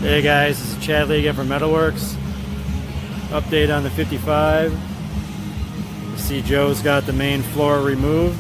Hey guys, this is Chad Lee again from MetalWorks. Update on the 55. You see Joe's got the main floor removed.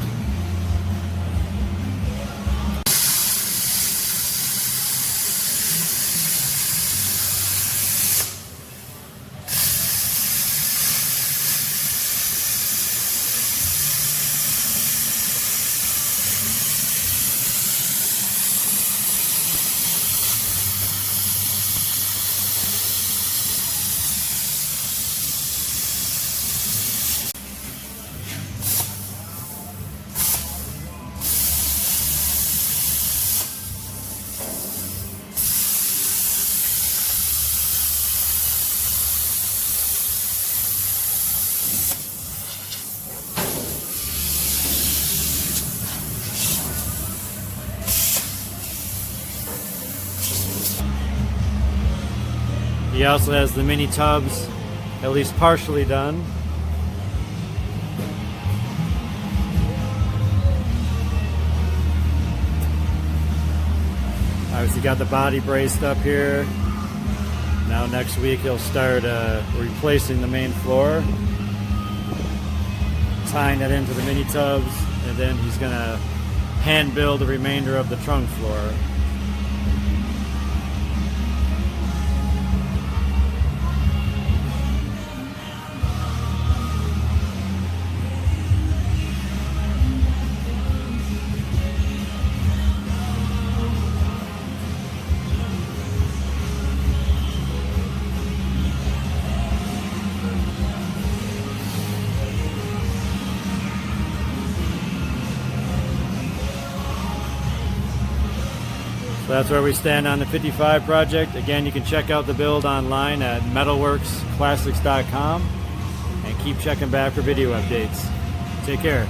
He also has the mini tubs at least partially done. Obviously got the body braced up here. Now next week he'll start replacing the main floor, tying it into the mini tubs, and then he's gonna hand build the remainder of the trunk floor. So that's where we stand on the 55 project. Again, you can check out the build online at metalworksclassics.com and keep checking back for video updates. Take care.